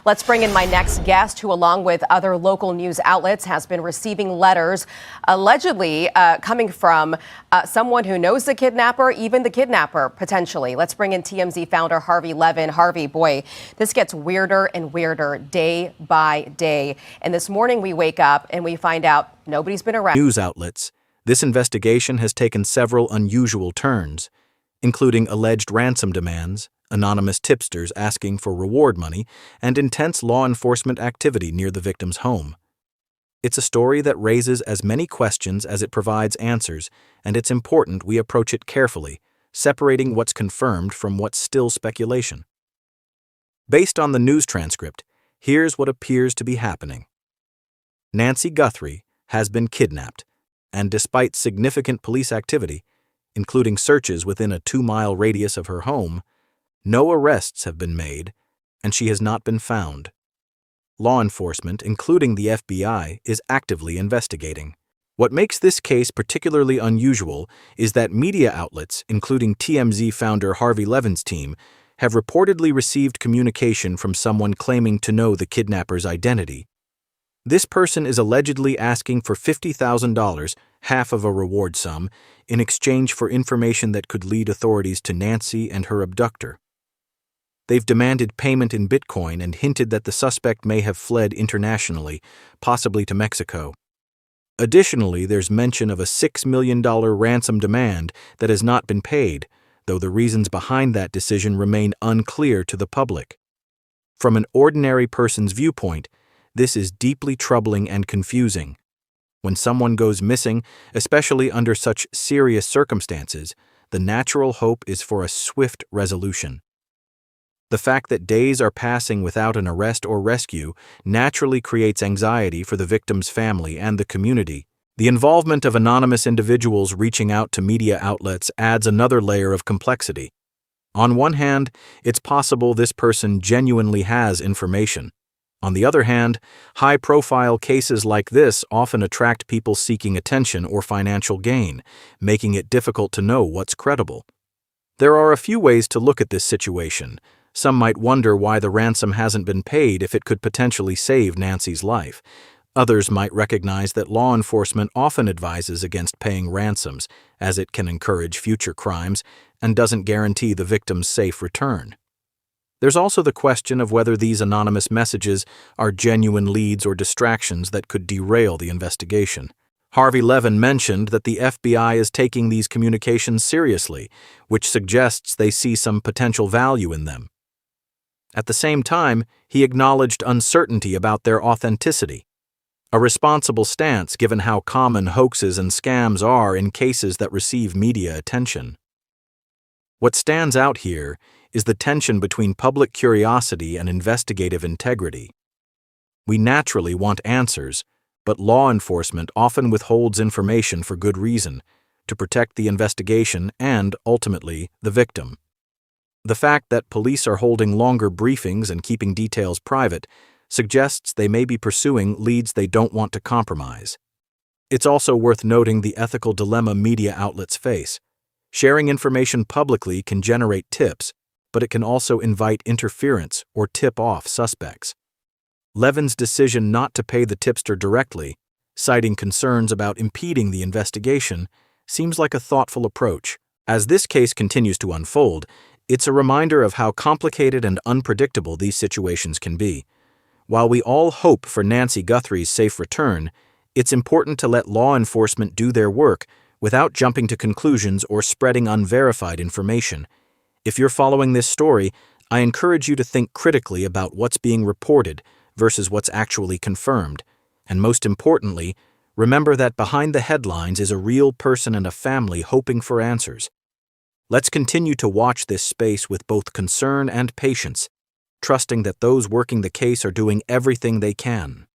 Let's bring in my next guest, who, along with other local news outlets, has been receiving letters allegedly coming from someone who knows the kidnapper, even the kidnapper, potentially. Let's bring in TMZ founder Harvey Levin. Harvey, boy, this gets weirder and weirder day by day. And this morning we wake up and we find out nobody's been arrested. News outlets. This investigation has taken several unusual turns, including alleged ransom demands, anonymous tipsters asking for reward money, and intense law enforcement activity near the victim's home. It's a story that raises as many questions as it provides answers, and it's important we approach it carefully, separating what's confirmed from what's still speculation. Based on the news transcript, here's what appears to be happening. Nancy Guthrie has been kidnapped, and despite significant police activity, including searches within a 2-mile radius of her home, no arrests have been made, and she has not been found. Law enforcement, including the FBI, is actively investigating. What makes this case particularly unusual is that media outlets, including TMZ founder Harvey Levin's team, have reportedly received communication from someone claiming to know the kidnapper's identity. This person is allegedly asking for $50,000, half of a reward sum, in exchange for information that could lead authorities to Nancy and her abductor. They've demanded payment in Bitcoin and hinted that the suspect may have fled internationally, possibly to Mexico. Additionally, there's mention of a $6 million ransom demand that has not been paid, though the reasons behind that decision remain unclear to the public. From an ordinary person's viewpoint, this is deeply troubling and confusing. When someone goes missing, especially under such serious circumstances, the natural hope is for a swift resolution. The fact that days are passing without an arrest or rescue naturally creates anxiety for the victim's family and the community. The involvement of anonymous individuals reaching out to media outlets adds another layer of complexity. On one hand, it's possible this person genuinely has information. On the other hand, high-profile cases like this often attract people seeking attention or financial gain, making it difficult to know what's credible. There are a few ways to look at this situation. Some might wonder why the ransom hasn't been paid if it could potentially save Nancy's life. Others might recognize that law enforcement often advises against paying ransoms, as it can encourage future crimes and doesn't guarantee the victim's safe return. There's also the question of whether these anonymous messages are genuine leads or distractions that could derail the investigation. Harvey Levin mentioned that the FBI is taking these communications seriously, which suggests they see some potential value in them. At the same time, he acknowledged uncertainty about their authenticity, a responsible stance given how common hoaxes and scams are in cases that receive media attention. What stands out here is the tension between public curiosity and investigative integrity. We naturally want answers, but law enforcement often withholds information for good reason, to protect the investigation and, ultimately, the victim. The fact that police are holding longer briefings and keeping details private suggests they may be pursuing leads they don't want to compromise. It's also worth noting the ethical dilemma media outlets face. Sharing information publicly can generate tips, but it can also invite interference or tip off suspects. Levin's decision not to pay the tipster directly, citing concerns about impeding the investigation, seems like a thoughtful approach. As this case continues to unfold, it's a reminder of how complicated and unpredictable these situations can be. While we all hope for Nancy Guthrie's safe return, it's important to let law enforcement do their work without jumping to conclusions or spreading unverified information. If you're following this story, I encourage you to think critically about what's being reported versus what's actually confirmed. And most importantly, remember that behind the headlines is a real person and a family hoping for answers. Let's continue to watch this space with both concern and patience, trusting that those working the case are doing everything they can.